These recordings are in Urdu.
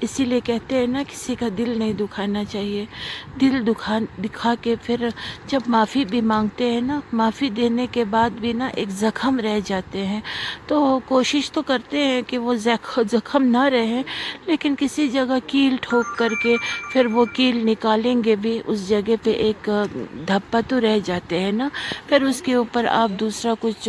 اسی لیے کہتے ہیں نا کسی کا دل نہیں دکھانا چاہیے. دل دکھا کے پھر جب معافی بھی مانگتے ہیں نا، معافی دینے کے بعد بھی نا ایک زخم رہ جاتے ہیں. تو کوشش تو کرتے ہیں کہ وہ زخم نہ رہیں، لیکن کسی جگہ کیل ٹھوک کر کے پھر وہ کیل نکالیں گے بھی اس جگہ پہ ایک دھبا تو رہ جاتے ہیں نا. پھر اس کے اوپر آپ دوسرا کچھ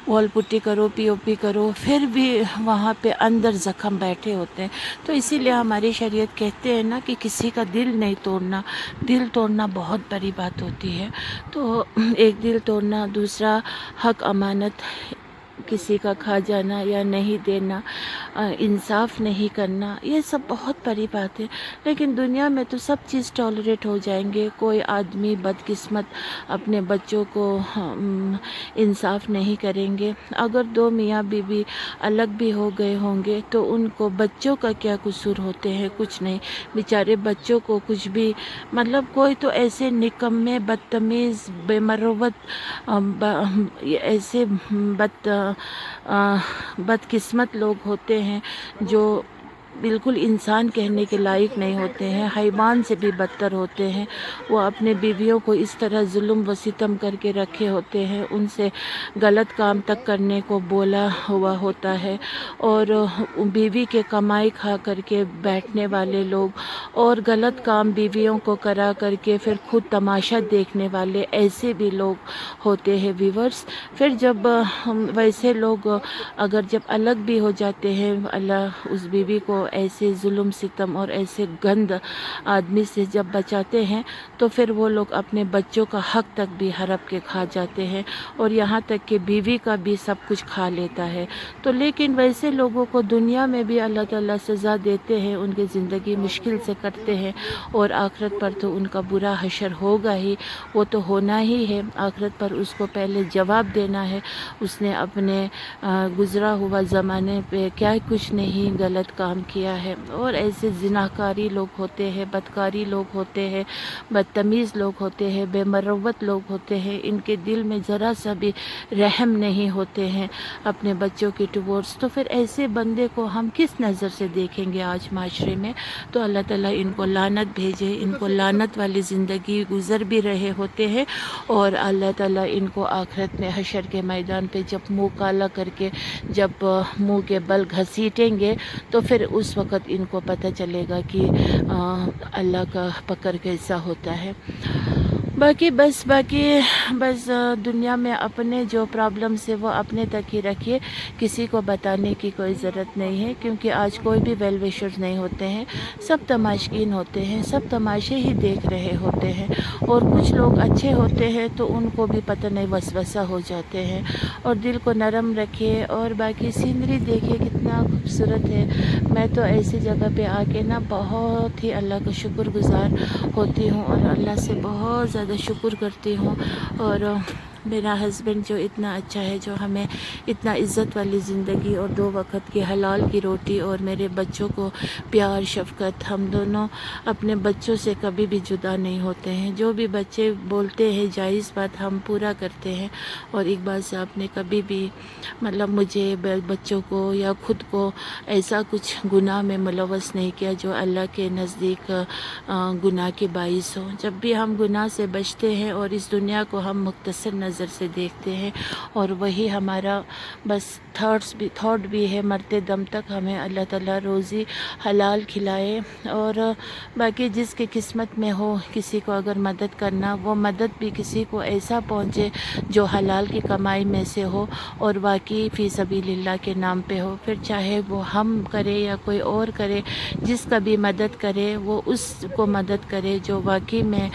وال پٹی کرو، پی او پی کرو، پھر بھی وہاں پہ اندر زخم بیٹھے ہوتے ہیں. تو اسی لیے ہماری شریعت کہتے ہیں نا کہ کسی کا دل نہیں توڑنا. دل توڑنا بہت بڑی بات ہوتی ہے. تو ایک دل توڑنا، دوسرا حق امانت کسی کا کھا جانا یا نہیں دینا، انصاف نہیں کرنا، یہ سب بہت بڑی بات ہے. لیکن دنیا میں تو سب چیز ٹالریٹ ہو جائیں گے. کوئی آدمی بدقسمت اپنے بچوں کو انصاف نہیں کریں گے. اگر دو میاں بیوی الگ بھی ہو گئے ہوں گے تو ان کو بچوں کا کیا قصور ہوتے ہیں؟ کچھ نہیں. بیچارے بچوں کو کچھ بھی، مطلب کوئی تو ایسے نکمے، بدتمیز، بے مروت، ایسے بدقسمت لوگ ہوتے ہیں جو بالکل انسان کہنے کے لائق نہیں ہوتے ہیں، حیوان سے بھی بدتر ہوتے ہیں. وہ اپنے بیویوں کو اس طرح ظلم و ستم کر کے رکھے ہوتے ہیں، ان سے غلط کام تک کرنے کو بولا ہوا ہوتا ہے. اور بیوی کے کمائی کھا کر کے بیٹھنے والے لوگ اور غلط کام بیویوں کو کرا کر کے پھر خود تماشا دیکھنے والے ایسے بھی لوگ ہوتے ہیں ویورز. پھر جب ویسے لوگ اگر جب الگ بھی ہو جاتے ہیں، اللہ اس بیوی کو ایسے ظلم ستم اور ایسے گند آدمی سے جب بچاتے ہیں تو پھر وہ لوگ اپنے بچوں کا حق تک بھی ہڑپ کے کھا جاتے ہیں، اور یہاں تک کہ بیوی کا بھی سب کچھ کھا لیتا ہے. تو لیکن ویسے لوگوں کو دنیا میں بھی اللہ تعالیٰ سزا دیتے ہیں، ان کی زندگی مشکل سے کٹتے ہیں، اور آخرت پر تو ان کا برا حشر ہوگا ہی. وہ تو ہونا ہی ہے. آخرت پر اس کو پہلے جواب دینا ہے اس نے اپنے گزرا ہوا زمانے پہ کیا کچھ نہیں غلط کام کیا ہے. اور ایسے زناکاری لوگ ہوتے ہیں، بدکاری لوگ ہوتے ہیں، بدتمیز لوگ ہوتے ہیں، بے مروت لوگ ہوتے ہیں. ان کے دل میں ذرا سا بھی رحم نہیں ہوتے ہیں اپنے بچوں کے ٹورڈز. تو پھر ایسے بندے کو ہم کس نظر سے دیکھیں گے آج معاشرے میں؟ تو اللہ تعالیٰ ان کو لعنت بھیجے. ان کو لعنت والی زندگی گزر بھی رہے ہوتے ہیں، اور اللہ تعالیٰ ان کو آخرت میں حشر کے میدان پہ جب منہ کالا کر کے جب منہ کے بل گھسیٹیں گے تو پھر اس وقت ان کو پتہ چلے گا کہ اللہ کا پکڑ کیسا ہوتا ہے. باقی بس دنیا میں اپنے جو پرابلمس ہے وہ اپنے تک ہی رکھیے. کسی کو بتانے کی کوئی ضرورت نہیں ہے، کیونکہ آج کوئی بھی ویل وشرز نہیں ہوتے ہیں. سب تماشگین ہوتے ہیں، سب تماشے ہی دیکھ رہے ہوتے ہیں. اور کچھ لوگ اچھے ہوتے ہیں تو ان کو بھی پتہ نہیں وسوسہ ہو جاتے ہیں. اور دل کو نرم رکھیے. اور باقی سینری دیکھیے کتنا خوبصورت ہے. میں تو ایسی جگہ پہ آ کے نا بہت ہی اللہ کا شکر گزار ہوتی ہوں، اور اللہ سے بہت زیادہ شکر کرتی ہوں. اور میرا ہسبینڈ جو اتنا اچھا ہے، جو ہمیں اتنا عزت والی زندگی اور 2 وقت کی حلال کی روٹی اور میرے بچوں کو پیار شفقت، ہم دونوں اپنے بچوں سے کبھی بھی جدا نہیں ہوتے ہیں. جو بھی بچے بولتے ہیں جائز بات ہم پورا کرتے ہیں. اور اقبال صاحب نے کبھی بھی مطلب مجھے بچوں کو یا خود کو ایسا کچھ گناہ میں ملوث نہیں کیا جو اللہ کے نزدیک گناہ کے باعث ہو. جب بھی ہم گناہ سے بچتے ہیں اور اس دنیا کو ہم مختصر نظر سے دیکھتے ہیں، اور وہی ہمارا بس تھاٹ بھی ہے مرتے دم تک ہمیں اللہ تعالیٰ روزی حلال کھلائے. اور باقی جس کی قسمت میں ہو کسی کو اگر مدد کرنا، وہ مدد بھی کسی کو ایسا پہنچے جو حلال کی کمائی میں سے ہو اور واقعی فی سبیل اللہ کے نام پہ ہو. پھر چاہے وہ ہم کرے یا کوئی اور کرے، جس کا بھی مدد کرے وہ اس کو مدد کرے جو واقعی میں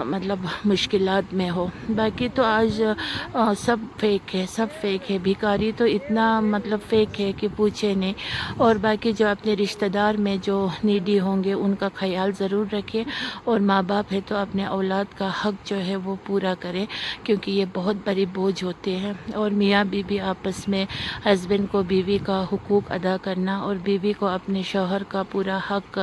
مطلب مشکلات میں ہو. باقی تو آج سب فیک ہے، سب فیک ہے. بھکاری تو اتنا مطلب فیک ہے کہ پوچھے نہیں. اور باقی جو اپنے رشتہ دار میں جو نیڈی ہوں گے ان کا خیال ضرور رکھے. اور ماں باپ ہے تو اپنے اولاد کا حق جو ہے وہ پورا کرے، کیونکہ یہ بہت بڑی بوجھ ہوتے ہیں. اور میاں بیوی آپس میں ہسبینڈ کو بیوی کا حقوق ادا کرنا اور بیوی کو اپنے شوہر کا پورا حق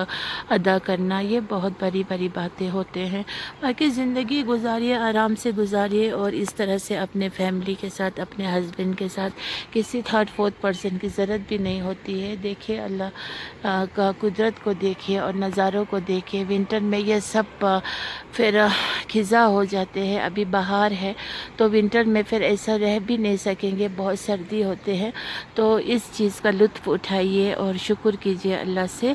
ادا کرنا، یہ بہت بڑی بڑی باتیں ہوتے ہیں. باقی زندگی گزاریے، آرام سے گزاریے، اور اس اس طرح سے اپنے فیملی کے ساتھ، اپنے ہسبینڈ کے ساتھ کسی تھرڈ فورتھ پرسن کی ضرورت بھی نہیں ہوتی ہے. دیکھیے اللہ کا قدرت کو دیکھیے اور نظاروں کو دیکھیے. ونٹر میں یہ سب پھر خزاں ہو جاتے ہیں. ابھی بہار ہے تو ونٹر میں پھر ایسا رہ بھی نہیں سکیں گے، بہت سردی ہوتے ہیں. تو اس چیز کا لطف اٹھائیے اور شکر کیجیے اللہ سے.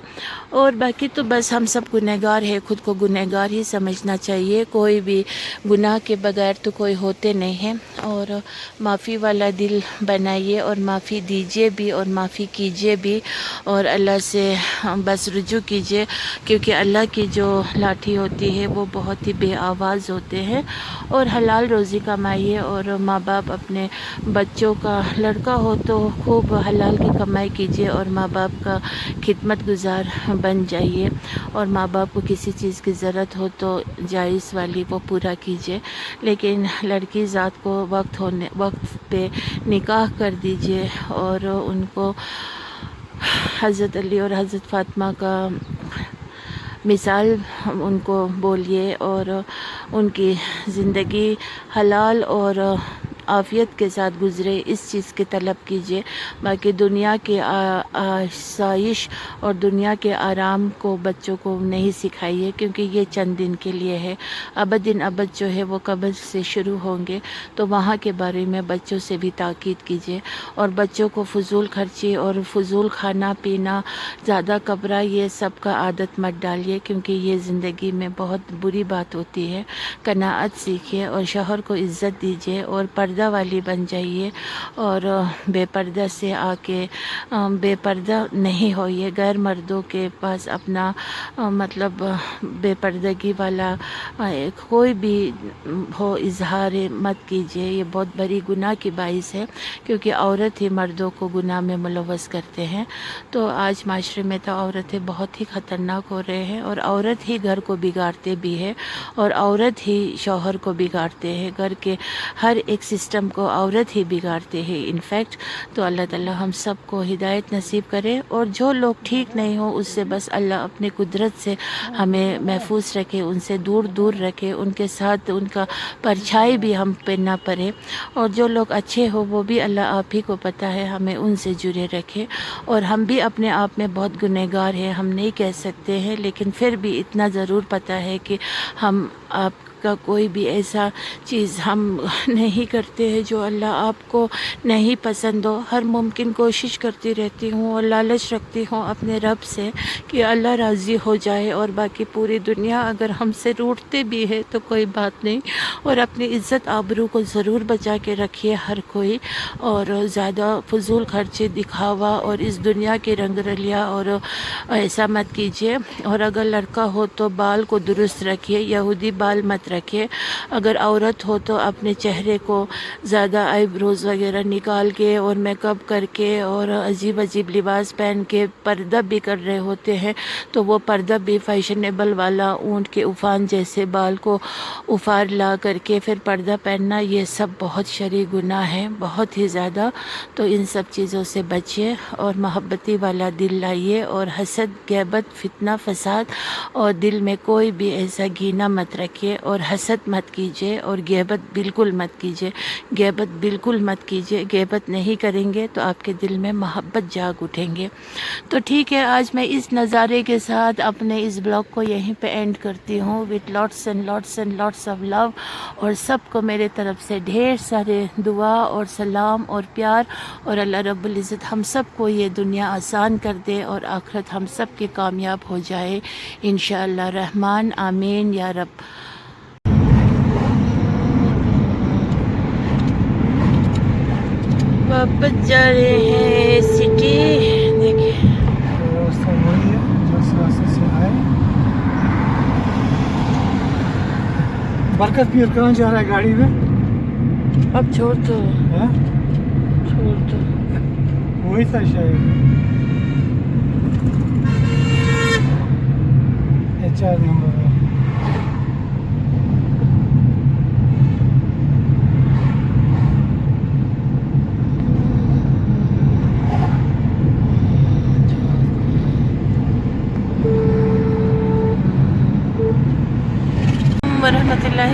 اور باقی تو بس ہم سب گنہگار ہیں، خود کو گنہگار ہی سمجھنا چاہیے. کوئی بھی گناہ کے بغیر تو کوئی ہوتے نہیں ہیں. اور معافی والا دل بنائیے اور معافی دیجیے بھی اور معافی کیجیے بھی، اور اللہ سے بس رجوع کیجیے، کیونکہ اللہ کی جو لاٹھی ہوتی ہے وہ بہت ہی بے آواز ہوتے ہیں. اور حلال روزی کمائیے، اور ماں باپ اپنے بچوں کا، لڑکا ہو تو خوب حلال کی کمائی کیجیے اور ماں باپ کا خدمت گزار بن جائیے. اور ماں باپ کو کسی چیز کی ضرورت ہو تو جائز والی وہ پورا کیجیے. لیکن لڑکی ذات کو وقت پہ نکاح کر دیجیے، اور ان کو حضرت علی اور حضرت فاطمہ کا مثال ان کو بولیے، اور ان کی زندگی حلال اور عافیت کے ساتھ گزرے، اس چیز کی طلب کیجیے. باقی دنیا کے آسائش اور دنیا کے آرام کو بچوں کو نہیں سکھائیے، کیونکہ یہ چند دن کے لیے ہے. ابدٍ ابد جو ہے وہ قبر سے شروع ہوں گے، تو وہاں کے بارے میں بچوں سے بھی تاکید کیجیے. اور بچوں کو فضول خرچی اور فضول کھانا پینا، زیادہ کپڑا، یہ سب کا عادت مت ڈالیے، کیونکہ یہ زندگی میں بہت بری بات ہوتی ہے. قناعت سیکھیے اور شوہر کو عزت دیجیے اور پردہ والی بن جائیے. اور بے پردہ سے آ کے بے پردہ نہیں ہوئیے. غیر مردوں کے پاس اپنا مطلب بے پردگی والا کوئی بھی ہو اظہار مت کیجیے. یہ بہت بڑی گناہ کی باعث ہے، کیونکہ عورت ہی مردوں کو گناہ میں ملوث کرتے ہیں. تو آج معاشرے میں تو عورتیں بہت ہی خطرناک ہو رہے ہیں، اور عورت ہی گھر کو بگاڑتے بھی ہے، اور عورت ہی شوہر کو بگاڑتے ہیں. گھر کے ہر ایک سسٹم کو عورت ہی بگاڑتے ہیں انفیکٹ. تو اللہ تعالی ہم سب کو ہدایت نصیب کرے، اور جو لوگ ٹھیک نہیں ہو اس سے بس اللہ اپنی قدرت سے ہمیں محفوظ رکھے، ان سے دور دور رکھے، ان کے ساتھ ان کا پرچھائی بھی ہم پہ نہ پڑے. اور جو لوگ اچھے ہو وہ بھی اللہ آپ ہی کو پتہ ہے، ہمیں ان سے جڑے رکھے. اور ہم بھی اپنے آپ میں بہت گنہگار ہیں، ہم نہیں کہہ سکتے ہیں، لیکن پھر بھی اتنا ضرور پتہ ہے کہ ہم آپ کا کوئی بھی ایسا چیز ہم نہیں کرتے ہیں جو اللہ آپ کو نہیں پسند ہو. ہر ممکن کوشش کرتی رہتی ہوں اور لالچ رکھتی ہوں اپنے رب سے کہ اللہ راضی ہو جائے. اور باقی پوری دنیا اگر ہم سے روٹتے بھی ہے تو کوئی بات نہیں، اور اپنی عزت آبرو کو ضرور بچا کے رکھیے ہر کوئی. اور زیادہ فضول خرچے، دکھاوا اور اس دنیا کی رنگ رلیا اور ایسا مت کیجیے. اور اگر لڑکا ہو تو بال کو درست رکھیے، یہودی بال مت رکھیے. اگر عورت ہو تو اپنے چہرے کو زیادہ آئی بروز وغیرہ نکال کے اور میک اپ کر کے اور عجیب عجیب لباس پہن کے پردہ بھی کر رہے ہوتے ہیں، تو وہ پردہ بھی فیشنیبل والا اونٹ کے عفان جیسے بال کو افار لا کر کے پھر پردہ پہننا، یہ سب بہت شرعی گناہ ہے، بہت ہی زیادہ. تو ان سب چیزوں سے بچیے اور محبتی والا دل لائیے، اور حسد، غیبت، فتنہ، فساد اور دل میں کوئی بھی ایسا گھینا مت رکھیے، اور حسد مت کیجیے، اور غیبت بالکل مت کیجیے. غیبت بالکل مت کیجیے. غیبت نہیں کریں گے تو آپ کے دل میں محبت جاگ اٹھیں گے. تو ٹھیک ہے، آج میں اس نظارے کے ساتھ اپنے اس بلاگ کو یہیں پہ اینڈ کرتی ہوں with lots and lots and lots of love. اور سب کو میرے طرف سے ڈھیر سارے دعا اور سلام اور پیار. اور اللہ رب العزت ہم سب کو یہ دنیا آسان کر دے اور آخرت ہم سب کے کامیاب ہو جائے انشاءاللہ رحمان. آمین یا رب. واپس جا رہے ہیں سٹی. دیکھیں راستہ وہی ہے جس راستے سے آئے. برکت پیر کہاں جا رہا ہے گاڑی میں؟ اب چھوڑ دو، ہاں؟ چھوڑ دو. وہی تھا شاید. HR نمبر ہے. ورحمۃ اللہ